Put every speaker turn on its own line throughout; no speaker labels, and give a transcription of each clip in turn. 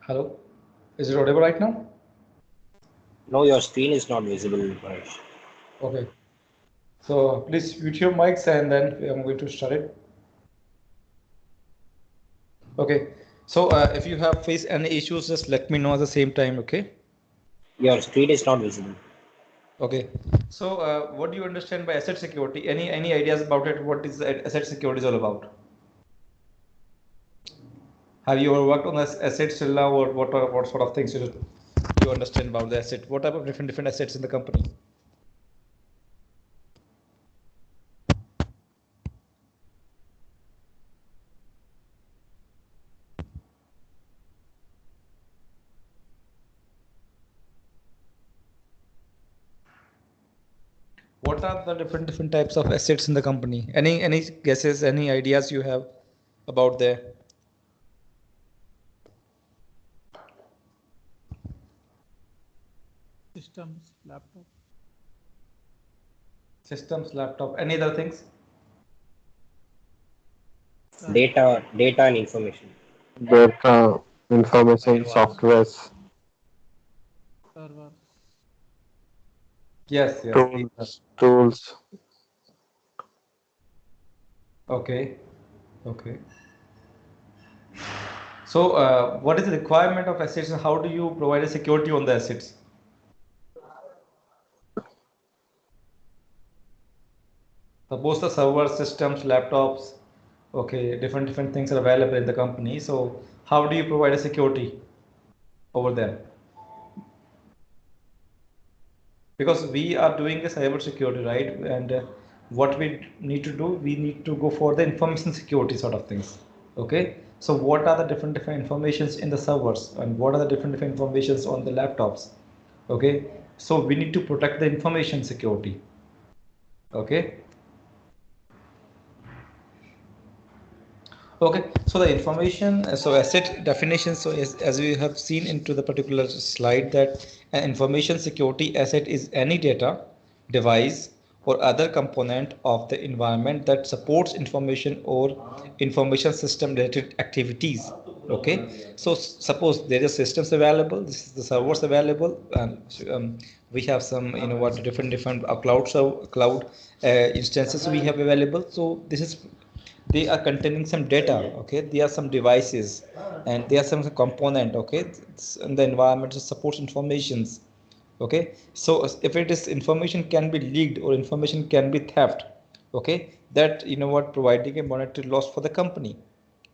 Hello, is it audible right now?
No, your screen is not visible, Mahesh.
Okay, so please mute your mics and then I'm going to start it. Okay, so if you have faced any issues, just let me know at the same time. Okay.
Your screen is not visible.
Okay. So what do you understand by asset security? Any ideas about it? What is asset security is all about? Have you ever worked on assets till now, or what sort of things you understand about the asset? What type of different assets in the company? What are the different types of assets in the company? Any guesses? Any ideas you have about the
Systems, laptop.
systems, laptop, any other things?
Data and information.
Data, information, softwares,
Server.
Yes, these are.
tools.
Okay, okay. So, what is the requirement of assets and how do you provide a security on the assets? Suppose the server systems, laptops, okay, different things are available in the company. So, how do you provide a security over them? Because we are doing a cyber security, right? And what we need to do, we need to go for the information security sort of things. Okay, so what are the different informations in the servers and what are the different informations on the laptops? Okay, so we need to protect the information security. Okay. Okay, so the information, so asset definition, so as we have seen into the particular slide that an information security asset is any data, device or other component of the environment that supports information or information system related activities. Okay, so suppose there is systems available, this is the servers available, and we have some what different cloud instances we have available. So this is they are containing some data. Okay, there are some devices and there are some component. Okay, in the environment supports informations. Okay, so if it is information can be leaked or information can be theft, okay, that providing a monetary loss for the company.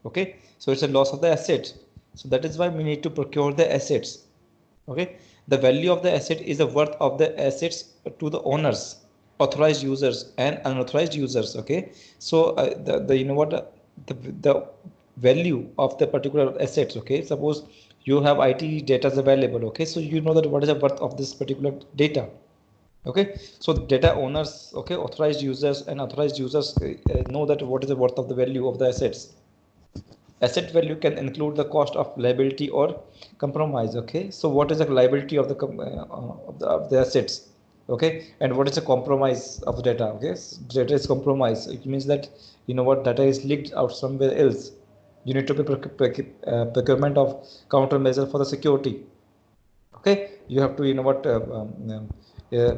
Okay, so it's a loss of the asset. So that is why we need to procure the assets. Okay, the value of the asset is the worth of the assets to the owners, authorized users and unauthorized users. Okay, so the the value of the particular assets. Okay, suppose you have IT data available. Okay, so you know that what is the worth of this particular data. Okay, so data owners, okay, authorized users and authorized users know that what is the worth of the value of the assets. Asset value can include the cost of liability or compromise. Okay, so what is the liability of the assets? Okay, and what is the compromise of the data? Okay, so data is compromised. It means that data is leaked out somewhere else. You need to be procurement of countermeasure for the security. Okay, you have to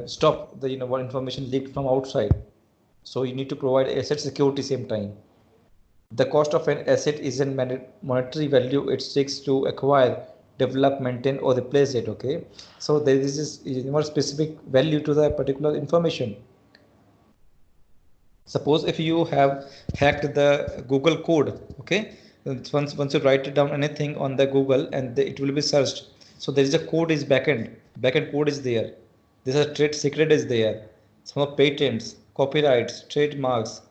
stop the information leaked from outside. So you need to provide asset security same time. The cost of an asset is a monetary value it takes to acquire, develop, maintain, or replace it. Okay, so there is this more specific value to the particular information. Suppose if you have hacked the Google code, okay, once you write it down anything on the Google and it will be searched. So there is a code is backend code is there. This is a trade secret is there. Some of patents, copyrights, trademarks,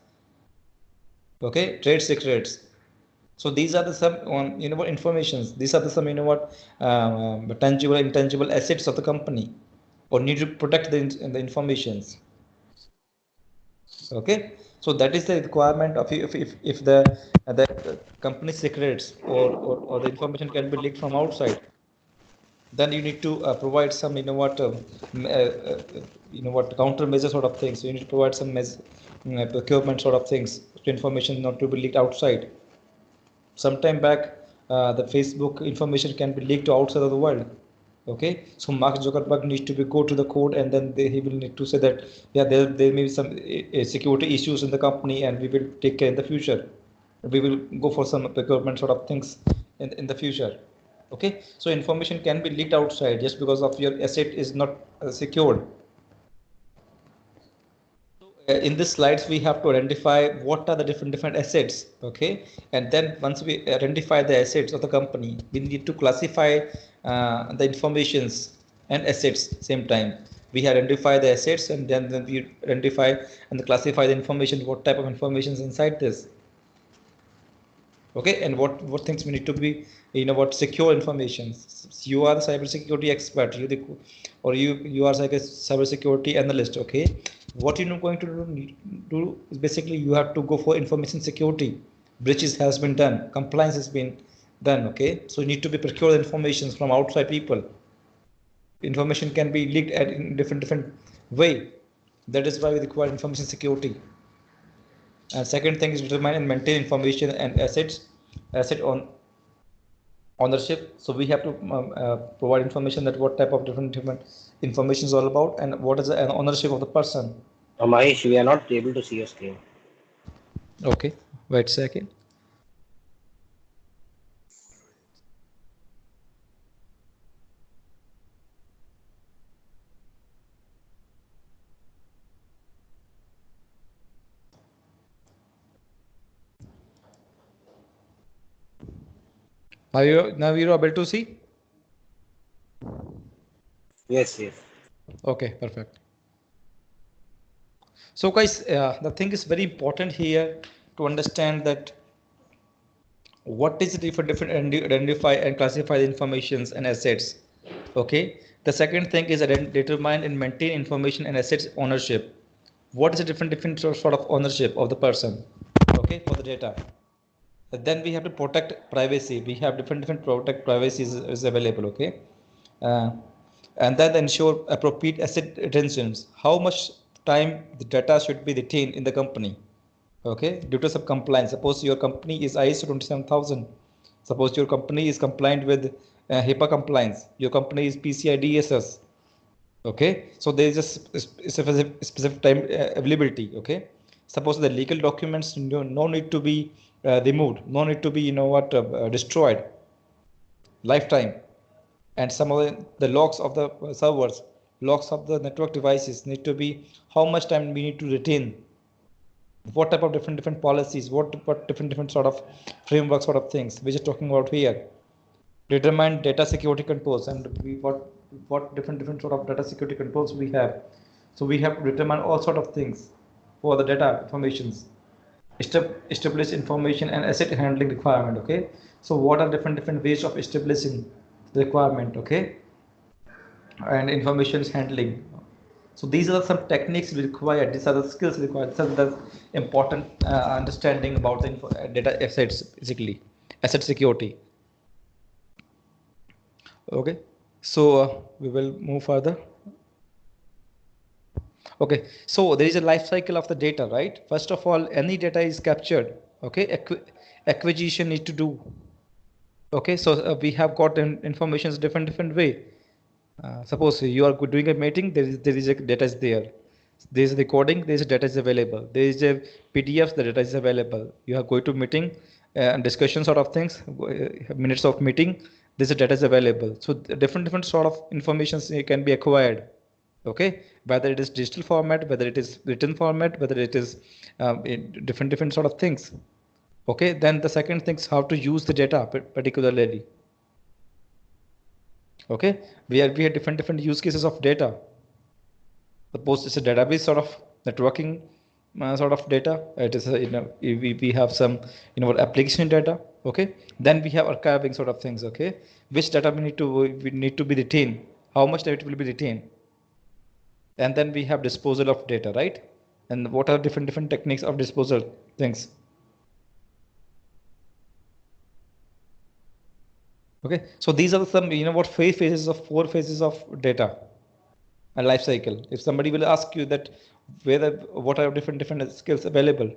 okay, trade secrets. So these are the some informations. These are the some tangible intangible assets of the company, or need to protect the informations. Okay, so that is the requirement of if the company secrets or the information can be leaked from outside, then you need to provide some countermeasure sort of things. So you need to provide some procurement sort of things to information not to be leaked outside. Sometime back the Facebook information can be leaked to outside of the world. Okay, so Mark Zuckerberg needs to be go to the code, and then he will need to say that yeah, there may be some security issues in the company, and we will take care in the future. We will go for some procurement sort of things in the future. Okay, so information can be leaked outside just because of your asset is not secured. In this slides we have to identify what are the different assets. Okay, and then once we identify the assets of the company, we need to classify the informations and assets same time. We identify the assets, and then we identify and classify the information, what type of information is inside this. Okay, and what things we need to be, what secure information. You are the cybersecurity expert, you are like a cybersecurity analyst. Okay, what you're going to do is basically you have to go for information security. Breaches has been done, compliance has been done. Okay, so you need to be procure information from outside people. Information can be leaked in different way. That is why we require information security. And second thing is determine and maintain information and asset on ownership. So we have to provide information that what type of different information is all about, and what is the ownership of the person.
Mahesh, we are not able to see your screen.
Okay, wait a second. Are you now you're able to see?
Yes, yes.
Okay, perfect. So guys, the thing is very important here to understand that what is the different identify and classify the informations and assets. Okay, the second thing is determine and maintain information and assets ownership. What is the different sort of ownership of the person, okay, for the data. Then we have to protect privacy. We have different protect privacy is available. Okay, uh, and then ensure appropriate asset retentions. How much time the data should be retained in the company. Okay, due to some compliance. Suppose your company is ISO 27000. Suppose your company is compliant with HIPAA compliance. Your company is PCI DSS. Okay, so there is a specific time availability. Okay, suppose the legal documents no need to be removed, no need to be destroyed, lifetime. And some of the logs of the servers, logs of the network devices need to be how much time we need to retain, what type of different policies, what different sort of framework sort of things which is talking about here. Determine data security controls, and what different sort of data security controls we have. So we have to determine all sort of things for the data informations. Establish information and asset handling requirement. Okay, so what are different ways of establishing the requirement. Okay, and information handling. So these are some techniques required. These are the skills required. These are the important understanding about the data assets, basically asset security. Okay, so we will move further. Okay, so there is a life cycle of the data, right? First of all, any data is captured. Okay, acquisition need to do. Okay, so we have got information different way. Suppose you are doing a meeting, there is a data is there. There is a recording, there is a data is available. There is a PDF, the data is available. You are going to meeting and discussion sort of things, minutes of meeting, this data is available. So different sort of information can be acquired. Okay, whether it is digital format, whether it is written format, whether it is in different sort of things. Okay, then the second thing is how to use the data particularly. Okay, we have different use cases of data. Suppose it's a database sort of networking sort of data. It is we have some application data. Okay, then we have archiving sort of things. Okay, which data we need to be retained, how much data will be retained, and then we have disposal of data, right? And what are different techniques of disposal things. Okay, so these are some four phases of data and life cycle. If somebody will ask you that what are different skills available,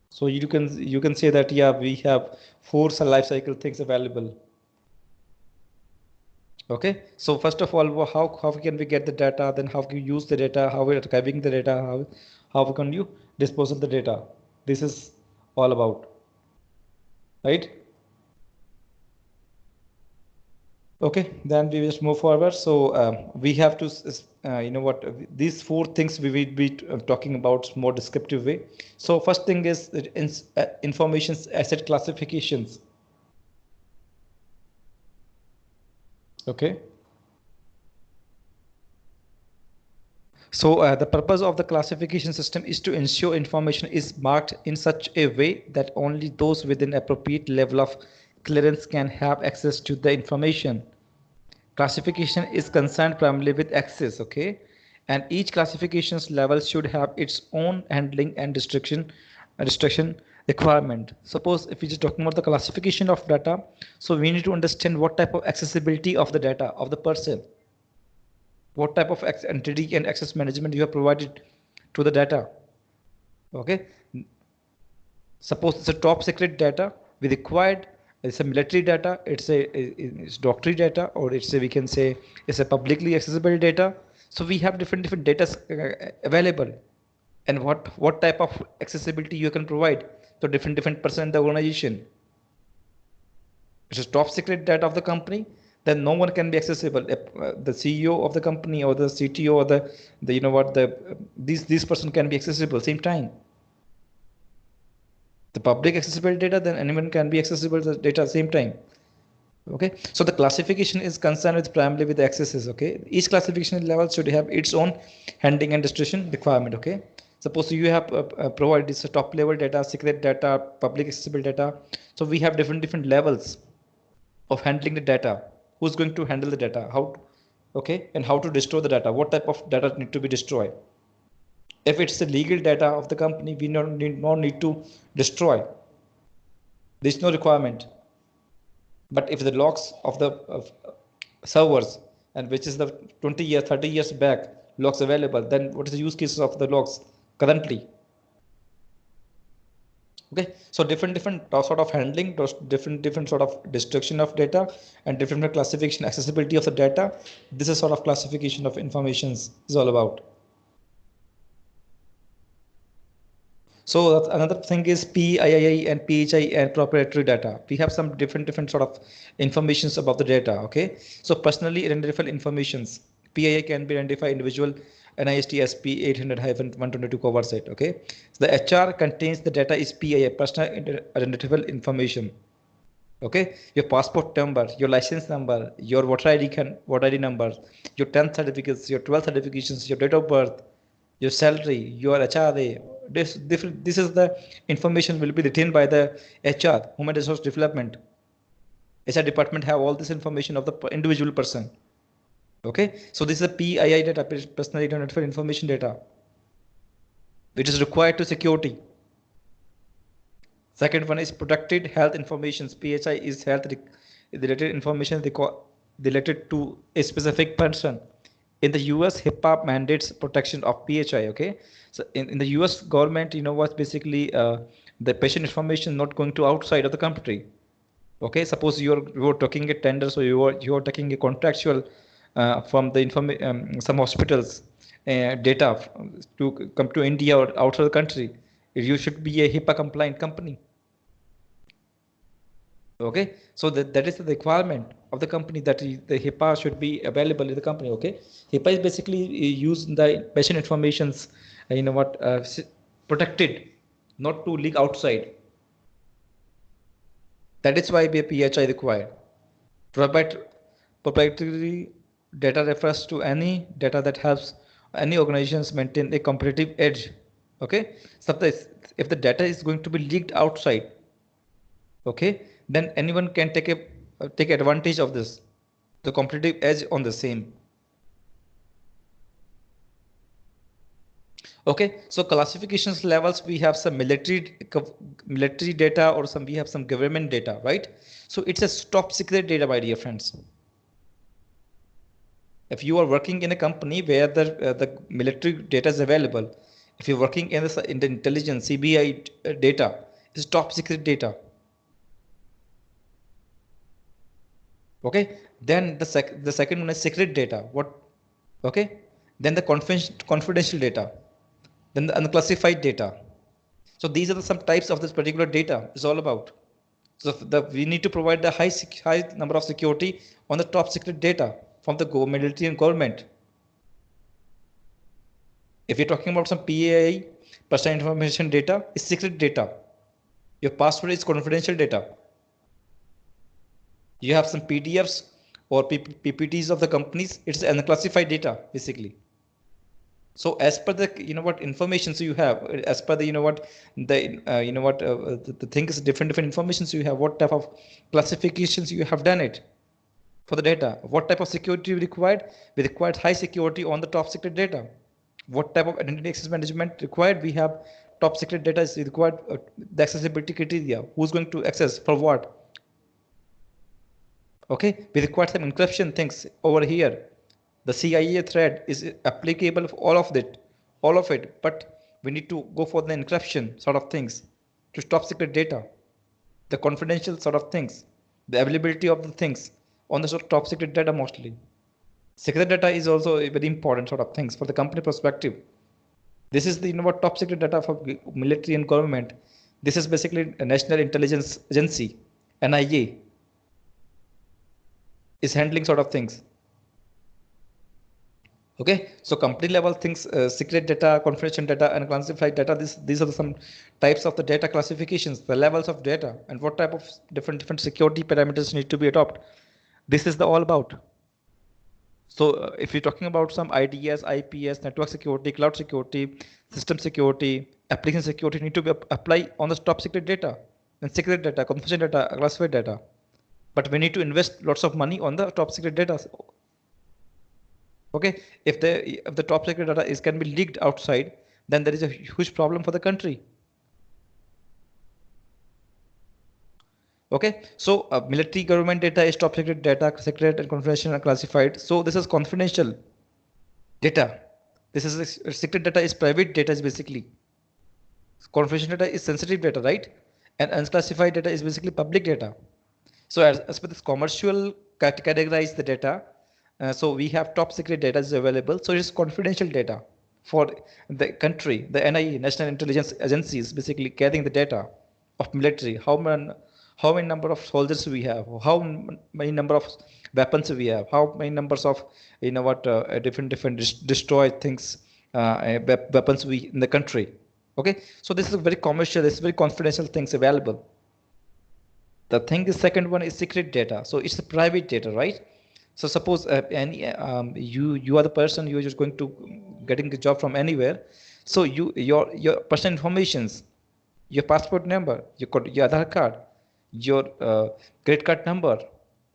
So you can say that, yeah, we have 4 life cycle things available. Okay, so first of all, how can we get the data? Then how can you use the data? How we are archiving the data? How can you dispose of the data? This is all about, right? Okay, then we just move forward. So we have to, you know what, these 4 things we will be talking about more descriptive way. So first thing is information asset classifications. Okay. So the purpose of the classification system is to ensure information is marked in such a way that only those within appropriate level of clearance can have access to the information. Classification is concerned primarily with access, okay? And each classification's level should have its own handling and restriction requirement. Suppose if we're just talking about the classification of data, so we need to understand what type of accessibility of the data of the person, what type of entity and access management you have provided to the data. Okay, suppose it's a top secret data we required, it's a military data, it's doctorate data, or we can say it's a publicly accessible data. So we have different data available, and what type of accessibility you can provide to different person in the organization. It is top secret data of the company, then no one can be accessible. The CEO of the company or the CTO or the you know what, these person can be accessible same time. The public accessible data, then anyone can be accessible to the data at the same time. Okay, so the classification is concerned with primarily with the accesses. Okay, each classification level should have its own handling and restriction requirement. Okay, suppose you have provided this top level data, secret data, public accessible data. So we have different levels of handling the data. Who's going to handle the data? How, okay, and how to destroy the data? What type of data need to be destroyed? If it's the legal data of the company, we no need to destroy. There's no requirement. But if the logs of the servers, and which is the 20 years, 30 years back logs available, then what is the use cases of the logs currently? Okay, so different sort of handling, different sort of destruction of data, and different classification accessibility of the data. This is sort of classification of informations is all about. So that's another thing is PII and PHI and proprietary data. We have some different sort of informations about the data. Okay, so personally identifiable informations. PII can be identified individual NIST SP 800-122 covers it. Okay, so the HR contains the data is PII, personal identifiable information. Okay, your passport number, your license number, your voter ID number, your 10th certificates, your 12th certifications, your date of birth, your salary, your HRA. This is the information will be retained by the HR, Human Resource Development. HR department have all this information of the individual person. Okay, so this is a PII data, personal identifiable information data, which is required to security. Second one is protected health information. PHI is health related information related to a specific person. In the US, HIPAA mandates protection of PHI. Okay, so in the US government, you know what, basically the patient information not going to outside of the country. Okay, suppose you're taking a tender, so you're taking a contractual from the some hospitals data to come to India or outside the country. You should be a HIPAA compliant company. Okay, so that is the requirement of the company, that the HIPAA should be available in the company. Okay, HIPAA is basically used in the patient informations, you know what, protected, not to leak outside. That is why PHI required. Proprietary data refers to any data that helps any organizations maintain a competitive edge. Okay, so if the data is going to be leaked outside, okay, then anyone can take advantage of this, the competitive edge on the same. Okay, so classifications levels, we have some military data, or we have some government data, right? So it's a top secret data, my dear friends. If you are working in a company where the military data is available, If you're working in the intelligence CBI data, it's top secret data. Okay, then the second one is secret data. What? Okay, then the confidential data, then the unclassified data. So these are some types of this particular data is all about. So we need to provide the high number of security on the top secret data from the military and government. If you're talking about some PAI, personal information data, is secret data. Your password is confidential data. You have some PDFs or PPTs of the companies, it's unclassified data basically. So as per the information you have, as per the the thing is different informations you have, what type of classifications you have done it for the data, what type of security we required high security on the top secret data. What type of identity access management required, we have top secret data is required, the accessibility criteria, who's going to access for what. Okay, we require some encryption things over here. The CIA thread is applicable for all of it, but we need to go for the encryption sort of things to top secret data, the confidential sort of things, the availability of the things on the top secret data mostly. Secret data is also a very important sort of things for the company perspective. This is the top secret data for military and government. This is basically a National Intelligence Agency, NIA, is handling sort of things. Okay, so company level things, secret data, confidential data, and classified data. These are some types of the data classifications, the levels of data, and what type of different security parameters need to be adopted. This is the all about. So if you're talking about some IDS, IPS, network security, cloud security, system security, application security need to be apply on the top secret data and secret data, confidential data, classified data. But we need to invest lots of money on the top secret data. Okay, if the top secret data can be leaked outside, then there is a huge problem for the country. Okay, so military government data is top secret data, secret and confidential and classified. So this is confidential data. This is secret data is private data is basically. Confidential data is sensitive data, right? And unclassified data is basically public data. So as per this commercial categorize the data, so we have top secret data is available. So it is confidential data for the country. The NIA, National Intelligence Agency, is basically carrying the data of military. How many number of soldiers we have? How many number of weapons we have? How many numbers of different destroyed things, weapons we in the country? Okay, so this is a very commercial. This is very confidential things available. The thing is, second one is secret data. So it's a private data, right? So suppose you are the person, you are just going to getting a job from anywhere. So your personal informations, your passport number, your Aadhaar card, your credit card number.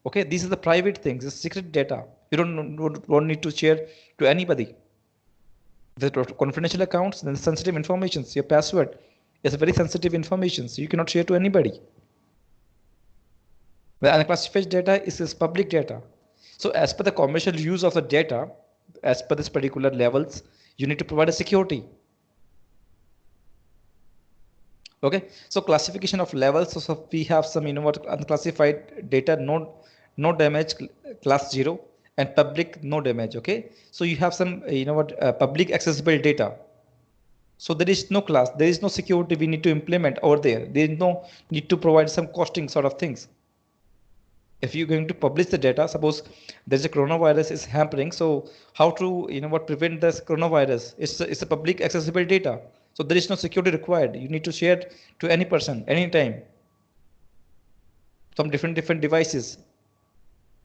Okay, these are the private things. It's secret data. You don't need to share to anybody. The confidential accounts, then sensitive informations. Your password is a very sensitive information, so you cannot share to anybody. The unclassified data is public data. So as per the commercial use of the data, as per this particular levels, you need to provide a security. Okay, so classification of levels. So we have some unclassified data, no damage, class 0, and public no damage. Okay, so you have some public accessible data. So there is no class, there is no security we need to implement over there. There is no need to provide some costing sort of things. If you're going to publish the data, suppose there's a coronavirus is happening, so how to prevent this coronavirus? It's a public accessible data, so there is no security required. You need to share it to any person anytime from different devices.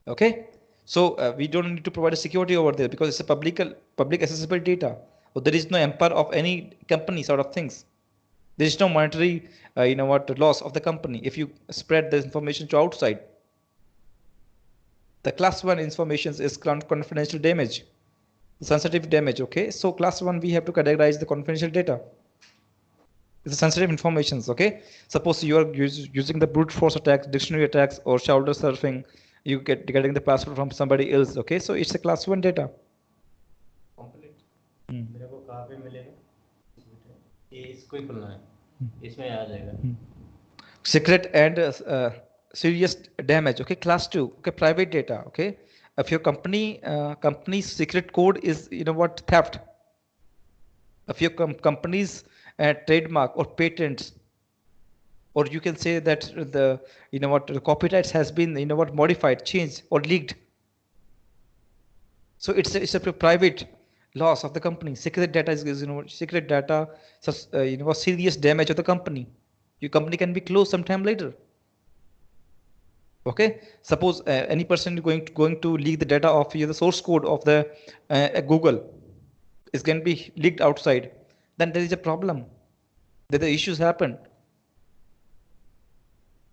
Okay, so we don't need to provide a security over there because it's a public accessible data. So there is no empire of any company sort of things. There is no monetary loss of the company if you spread the information to outside. The class 1 information is confidential damage, sensitive damage. Okay, so class 1 we have to categorize the confidential data. It's sensitive informations. Okay, suppose you are using the brute force attacks, dictionary attacks, or shoulder surfing, you getting the password from somebody else. Okay, so it's a class 1 data.
इसको ही खोलना है, इसमें आ जाएगा.
Secret and serious damage. Okay, class 2. Okay, private data. Okay, if your company's secret code is what, theft. If your company's trademark or patents, or you can say that the the copyrights has been modified, changed, or leaked. So it's a private loss of the company. Secret data is secret data, serious damage of the company. Your company can be closed sometime later. Okay, suppose any person going to leak the data of the source code of the Google is going to be leaked outside, then there is a problem. That the issues happen.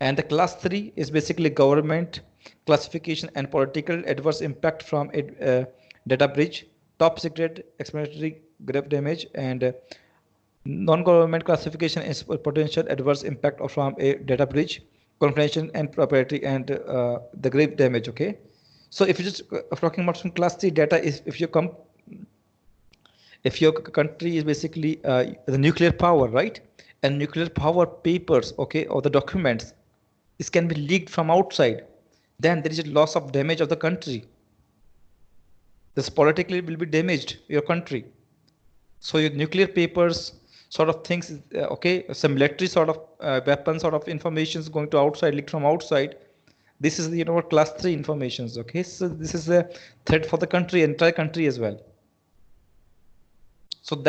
And the class 3 is basically government classification and political adverse impact from a data breach, top secret, explanatory, grave damage, and non-government classification is potential adverse impact from a data breach, confidential and proprietary, and the grave damage. Okay, so if you just talking about some class 3 data, is if your country is basically the nuclear power, right, and nuclear power papers, okay, or the documents, this can be leaked from outside, then there is a loss of damage of the country. This politically will be damaged your country. So your nuclear papers sort of things, okay, some military sort of weapon sort of information is going to outside, leaked from outside. This is the class 3 informations. Okay, so this is a threat for the country, entire country as well. So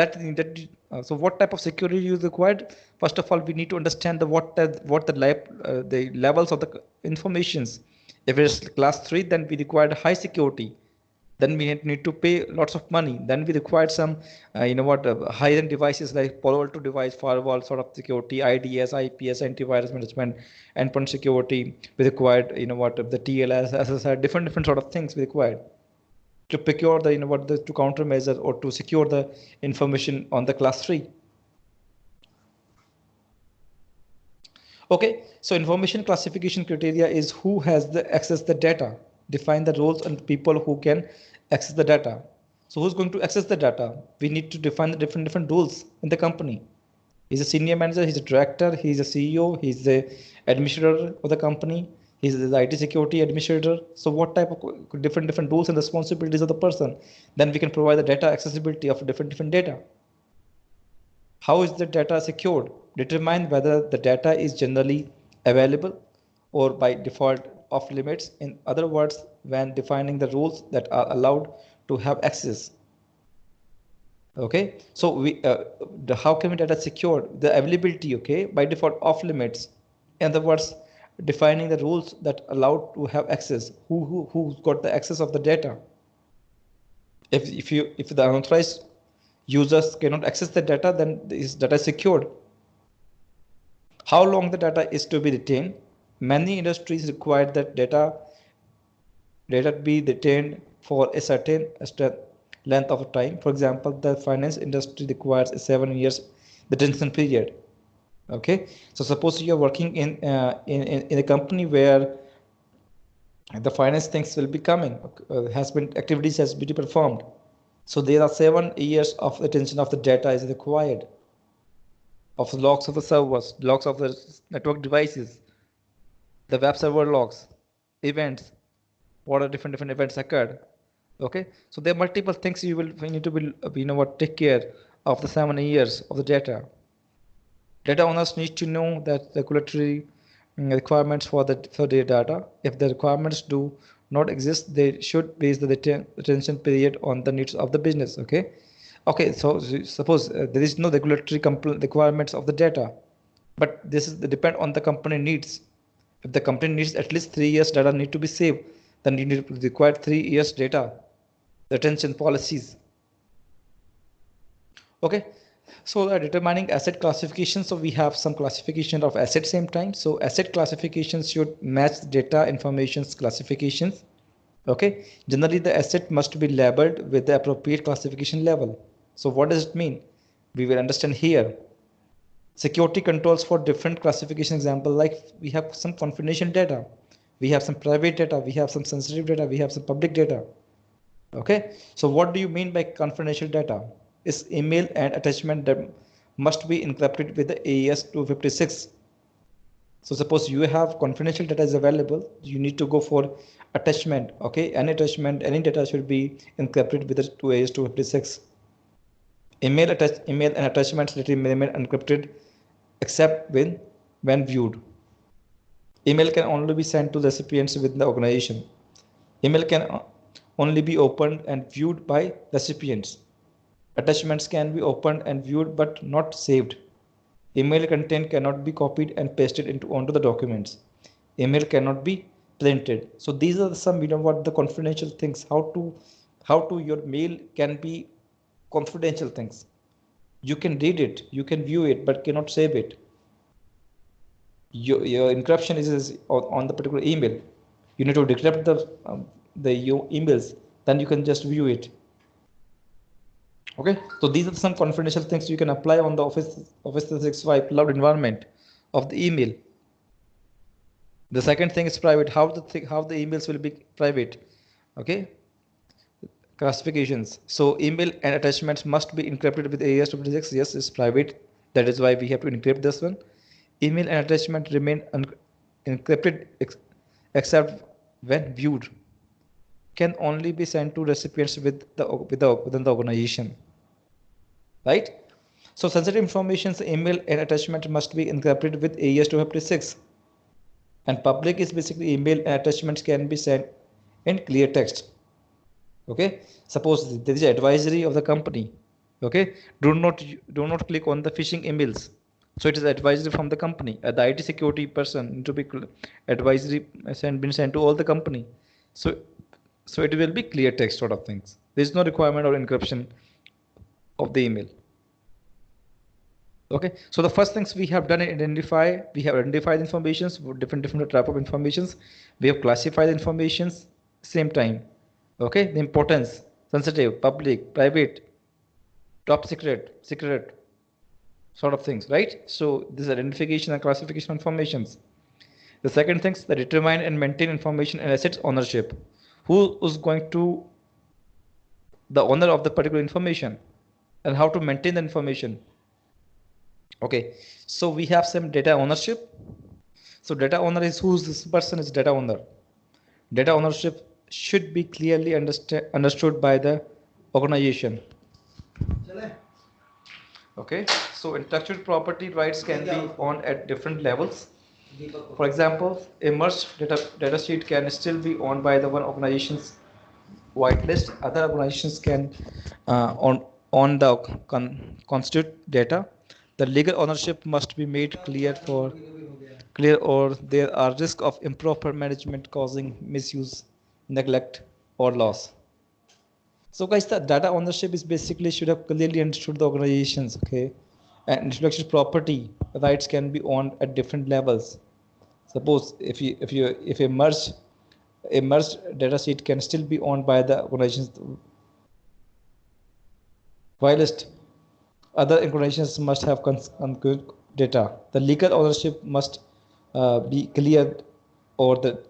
so what type of security is required? First of all, we need to understand the levels of the informations. If it's class 3, then we require high security. Then we need to pay lots of money. Then we require some, high-end devices like Palo Alto device, firewall sort of security, IDS, IPS, antivirus management, endpoint security. We required, the TLS, SSI, different sort of things we required to procure the to countermeasure or to secure the information on the class 3. Okay, so information classification criteria is who has the access the data, define the roles and people who can access the data. So who's going to access the data? We need to define the different roles in the company. He's a senior manager, he's a director, he's a CEO, he's the administrator of the company, he's the IT security administrator. So what type of different roles and responsibilities of the person? Then we can provide the data accessibility of different data. How is the data secured? Determine whether the data is generally available or by default off limits. In other words, when defining the rules that are allowed to have access. Okay, so how can we data secure the availability? Okay, by default off limits. In other words, defining the rules that allowed to have access. Who's got the access of the data? If the unauthorized users cannot access the data, then this data is secured. How long the data is to be retained? Many industries require that data be retained for a certain length of time. For example, the finance industry requires a 7 years retention period. Okay, so suppose you're working in a company where the finance things will be coming, activities has been performed. So there are 7 years of retention of the data is required, of the logs of the servers, logs of the network devices, the web server logs, events, what are different events occurred. Okay, so there are multiple things you need to take care of the 7 years of the data. Data owners need to know that regulatory requirements for the data. If the requirements do not exist, they should base the retention period on the needs of the business. Okay, so suppose there is no regulatory requirements of the data, but this is depend on the company needs. If the company needs at least 3 years data need to be saved, then you need to require 3 years data retention policies. Okay, so determining asset classification. So we have some classification of assets same time. So asset classifications should match data information's classifications. Okay, generally the asset must be labeled with the appropriate classification level. So what does it mean? We will understand here. Security controls for different classification example, like we have some confidential data, we have some private data, we have some sensitive data, we have some public data. Okay, so what do you mean by confidential data? Is email and attachment that must be encrypted with the AES 256. So suppose you have confidential data is available, you need to go for attachment. Okay, any attachment, any data should be encrypted with the AES 256. Email and attachments that remain encrypted except when viewed. Email can only be sent to the recipients within the organization. Email can only be opened and viewed by recipients. Attachments can be opened and viewed but not saved. Email content cannot be copied and pasted onto the documents. Email cannot be printed. So these are some what the confidential things. How to your mail can be confidential things. You can read it, you can view it, but cannot save it. Your encryption is on the particular email. You need to decrypt your emails, then you can just view it. Okay, so these are some confidential things you can apply on the Office 365 cloud environment of the email. The second thing is private. How the emails will be private. Okay, classifications. So email and attachments must be encrypted with AES 256. Yes, it's private. That is why we have to encrypt this one. Email and attachment remain encrypted except when viewed. Can only be sent to recipients within the organization. Right? So sensitive information, email and attachment must be encrypted with AES 256. And public is basically email and attachments can be sent in clear text. Okay, suppose there is an advisory of the company. Okay, do not click on the phishing emails. So it is advisory from the company. The IT security person need to be advisory been sent to all the company. So it will be clear text sort of things. There is no requirement or encryption of the email. Okay, so the first things we have done is we have identified informations for different type of informations. We have classified informations same time. Okay, the importance, sensitive, public, private, top secret sort of things, right? So this is identification and classification informations. The second things, the determine and maintain information and assets ownership. Who is going to the owner of the particular information and how to maintain the information. Okay, so we have some data ownership. So data owner is this person is data owner. Data ownership should be clearly understood by the organization. Okay, so intellectual property rights can be owned at different levels. For example, a merged data sheet can still be owned by the one organization's whitelist. Other organizations can own the constitute data. The legal ownership must be made clear or there are risks of improper management causing misuse, neglect, or loss. So guys, the data ownership is basically should have clearly understood the organizations. Okay, and intellectual property rights can be owned at different levels. Suppose if a merged data sheet can still be owned by the organizations, whilst other organizations must have data. The legal ownership must be clear, or the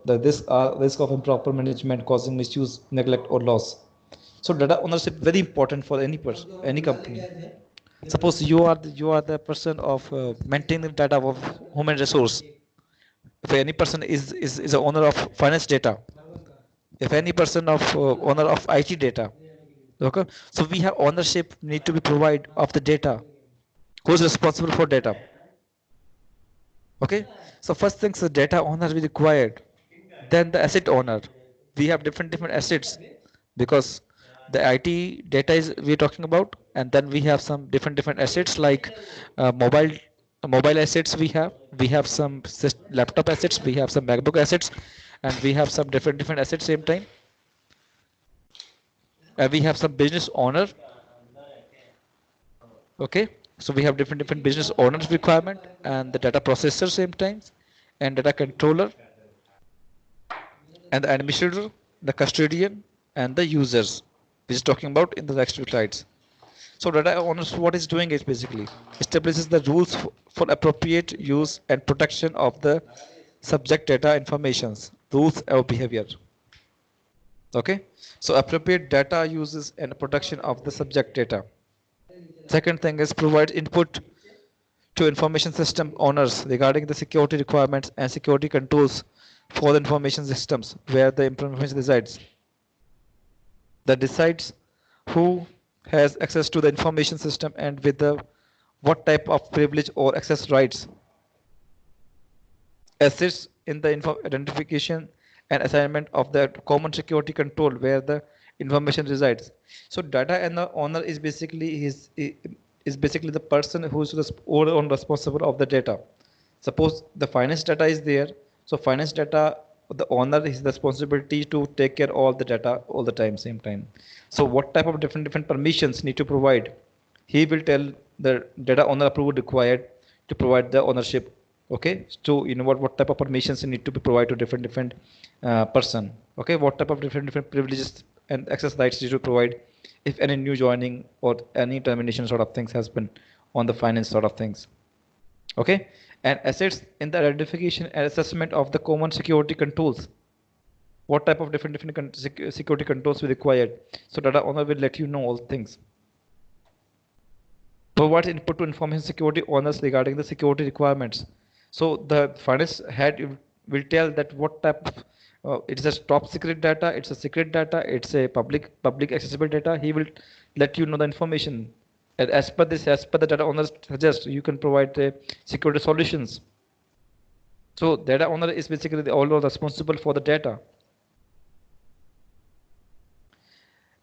risk of improper management causing misuse, neglect, or loss. So data ownership very important for any person, any company. Suppose you are the person of maintaining data of human resource. If any person is the owner of finance data, if any person of owner of IT data, okay, so we have ownership need to be provided of the data. Who is responsible for data? Okay, so first things the data owner will be required, then the asset owner. We have different assets because the IT data is we're talking about, and then we have some different assets like mobile assets. We have some laptop assets, we have some MacBook assets, and we have some different assets same time. And we have some business owner. Okay, so we have different business owners requirement and the data processor same times, and data controller, and the administrator, the custodian, and the users, which is talking about in the next few slides. So data owners, what is doing is basically establishes the rules for appropriate use and protection of the subject data informations, rules of behavior. Okay, so appropriate data uses and protection of the subject data. Second thing is provides input to information system owners regarding the security requirements and security controls for the information systems where the information resides. That decides who has access to the information system and with the what type of privilege or access rights. Assists in the identification and assignment of the common security control where the information resides. So data and the owner is basically is basically the person who is overall responsible of the data. Suppose the finance data is there, so finance data, the owner is the responsibility to take care of all the data all the time, same time. So what type of different permissions need to provide? He will tell the data owner approval required to provide the ownership. Okay, so you know what type of permissions need to be provided to different person. Okay, what type of different privileges and access rights need to provide if any new joining or any termination sort of things has been on the finance sort of things. Okay, and assets in the identification and assessment of the common security controls. What type of different security controls we required? So data owner will let you know all things. Provides input to information security owners regarding the security requirements. So the finance head will tell that what type of it's a top secret data, it's a secret data, it's a public accessible data. He will let you know the information. And as per the data owner suggests, you can provide security solutions. So data owner is basically the overall responsible for the data.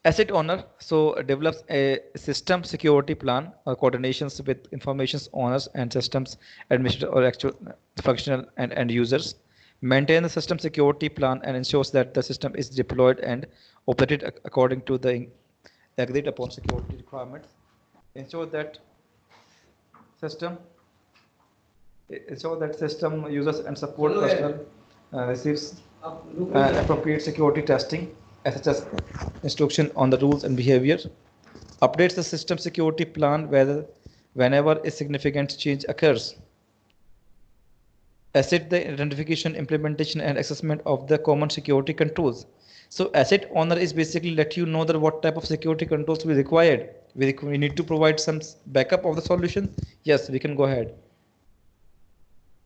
Asset owner so develops a system security plan or coordinations with information owners and systems administrators or actual functional and end users. Maintain the system security plan and ensures that the system is deployed and operated according to the agreed upon security requirements. Ensure that system users and support personnel receives appropriate security testing, such as instruction on the rules and behavior. Updates the system security plan whenever a significant change occurs. Asset the identification, implementation, and assessment of the common security controls. So asset owner is basically let you know that what type of security controls we required. We need to provide some backup of the solution. Yes, we can go ahead.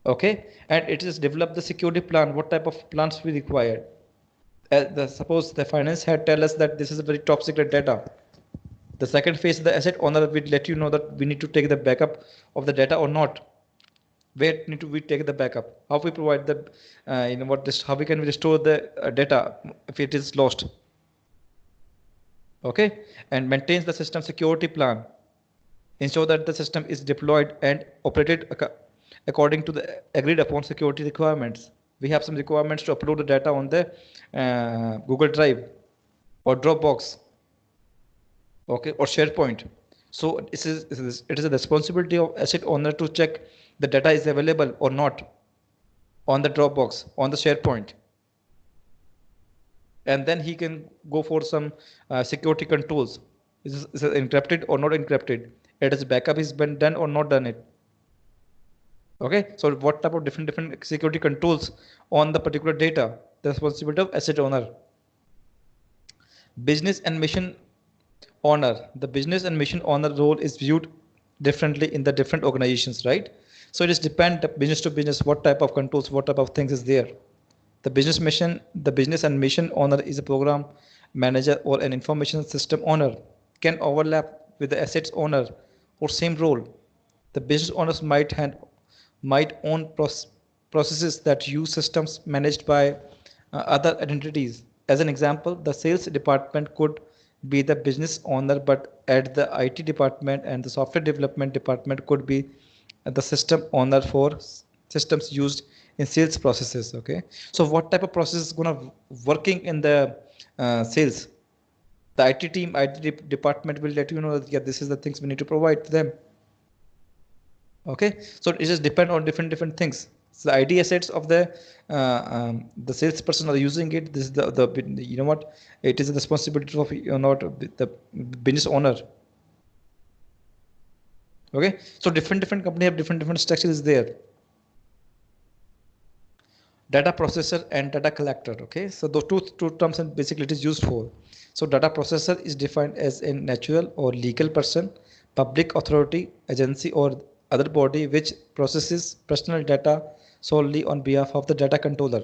Okay, and it is develop the security plan. What type of plans we require? Suppose the finance head tell us that this is a very top secret data. The second phase, the asset owner will let you know that we need to take the backup of the data or not. Where need to we take the backup? How we provide the, how we can restore the data if it is lost? Okay, and maintains the system security plan. Ensure that the system is deployed and operated according to the agreed upon security requirements. We have some requirements to upload the data on the Google Drive or Dropbox, okay, or SharePoint. So it is a responsibility of asset owner to check the data is available or not on the Dropbox, on the SharePoint. And then he can go for some security controls. Is it encrypted or not encrypted? It is backup is been done or not done it. Okay, so what type of different security controls on the particular data? The responsibility of asset owner. Business and mission owner. The business and mission owner role is viewed differently in the different organizations, right? So it is depend business to business what type of controls, what type of things is there. The business and mission owner is a program manager or an information system owner can overlap with the assets owner or same role. The business owners might own processes that use systems managed by other entities. As an example, the sales department could be the business owner, but at the IT department and the software development department could be the system owner for systems used in sales processes. Okay, so what type of process is gonna working in the sales? The IT team, IT department will let you know that yeah, this is the things we need to provide to them. Okay, so it just depend on different things. So the ID assets of the salesperson are using it. This is the you know what? It is the responsibility of the business owner. Okay, so different company have different structures there. Data processor and data collector. Okay, so those two terms and basically it is used for. So data processor is defined as a natural or legal person, public authority, agency, or other body which processes personal data solely on behalf of the data controller.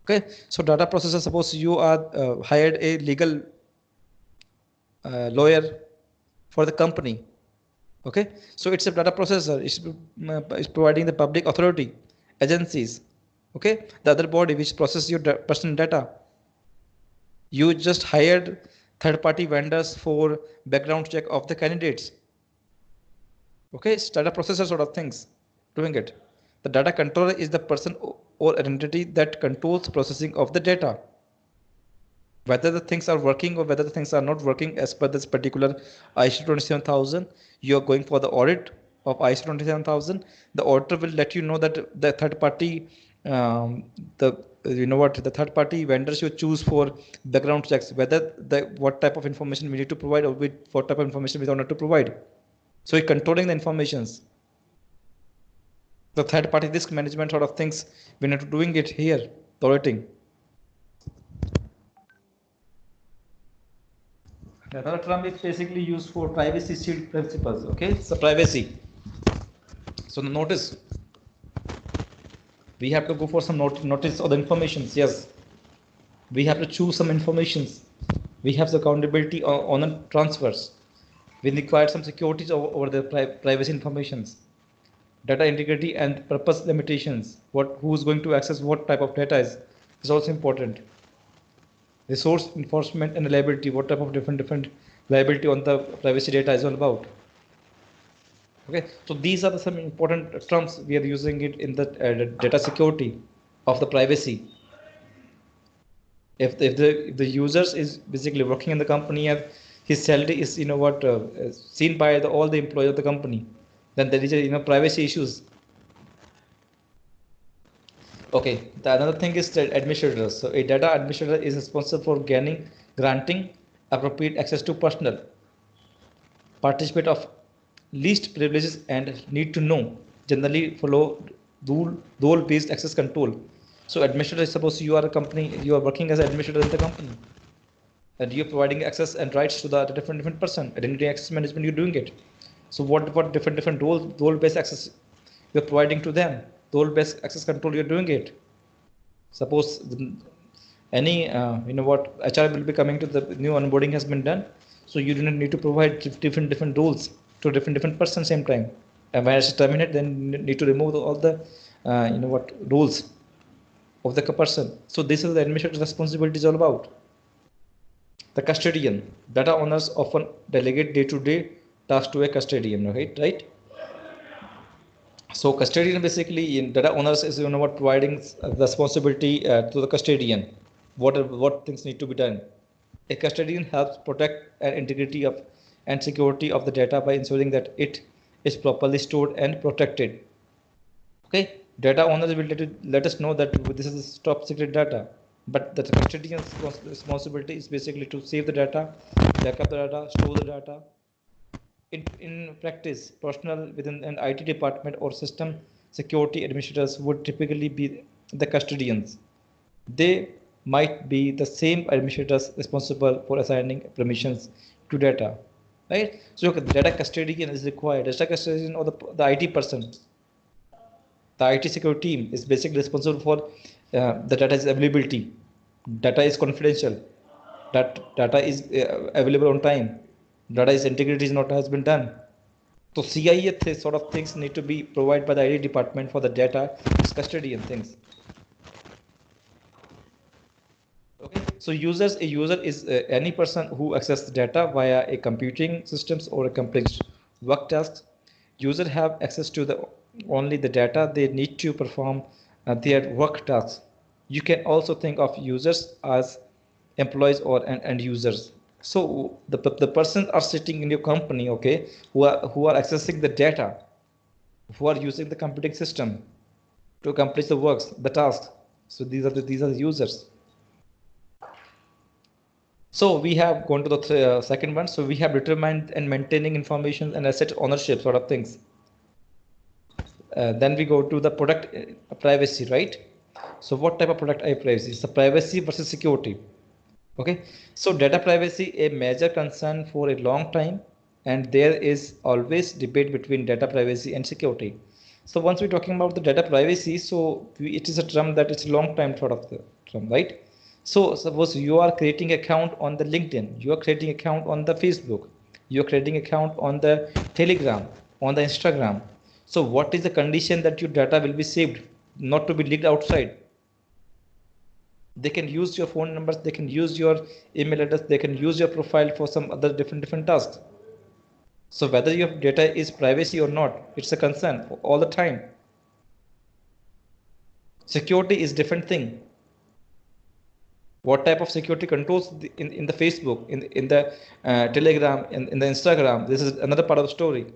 Okay, so data processor, suppose you are hired a legal lawyer for the company. Okay, so it's a data processor. It's providing the public authority, agencies. Okay, the other body which processes your personal data. You just hired third-party vendors for background check of the candidates. Okay, it's data processor sort of things doing it. The data controller is the person or entity that controls processing of the data. Whether the things are working or whether the things are not working as per this particular ISO 27000, you are going for the audit of ISO 27000. The auditor will let you know that the third party, the third party vendors you choose for background checks, whether what type of information we need to provide or what type of information we don't need to provide. So we're controlling the informations. The third party risk management sort of things, we're not doing it here, the auditing. Another term is basically used for privacy shield principles. Okay, so privacy. So the notice, we have to go for some notice of the informations. Yes, we have to choose some informations. We have the accountability on the transfers. We require some securities over the privacy informations. Data integrity and purpose limitations. Who is going to access what type of data is also important. Resource enforcement and liability. What type of different liability on the privacy data is all about. Okay, so these are some important terms we are using it in the data security of the privacy. If the users is basically working in the company and his salary is seen by all the employees of the company, then there is privacy issues. Okay, the another thing is the administrators. So a data administrator is responsible for granting appropriate access to personal, participate of least privileges and need to know, generally follow role-based access control. So administrator, suppose you are a company, you are working as an administrator in the company, and you're providing access and rights to the different person, identity access management, you're doing it. So what different role-based access you're providing to them, role-based access control you're doing it. Suppose any HR will be coming to the new onboarding has been done, so you do not need to provide different roles to different person same time, and when it's terminate, then need to remove all the rules of the person. So this is the administrative responsibility is all about. The custodian, data owners often delegate day-to-day tasks to a custodian, right? So custodian basically in data owners is providing responsibility to the custodian. What things need to be done. A custodian helps protect an integrity of and security of the data by ensuring that it is properly stored and protected. Okay, data owners will let us know that this is top secret data, but the custodian's responsibility is basically to save the data, back up the data, store the data. In practice, personnel within an IT department or system security administrators would typically be the custodians. They might be the same administrators responsible for assigning permissions to data, right? So the data custodian is required. Data custodian or the IT person, the IT security team is basically responsible for the data's availability. Data is confidential. That data is available on time. Data's integrity is not has been done. So CIA sort of things need to be provided by the IT department for the data custodian things. Okay, so a user is any person who accesses data via a computing systems or a complex work tasks. User have access to only the data they need to perform their work tasks. You can also think of users as employees or end users. So the persons are sitting in your company, okay, who are accessing the data, who are using the computing system to accomplish the works, the tasks. So these are the users. So we have gone to the second one. So we have determined and maintaining information and asset ownership sort of things. Then we go to the product privacy, right? So what type of product privacy? It's the privacy versus security. Okay, so data privacy a major concern for a long time. and there is always debate between data privacy and security. So once we're talking about the data privacy, so it is a term that it's a long time thought of the term, right? So suppose you are creating account on the LinkedIn, you are creating account on the Facebook, you are creating account on the Telegram, on the Instagram. So what is the condition that your data will be saved, not to be leaked outside? They can use your phone numbers, they can use your email address, they can use your profile for some other different tasks. So whether your data is privacy or not, it's a concern all the time. Security is different thing. What type of security controls in the Facebook, in the Telegram, in the Instagram, this is another part of the story.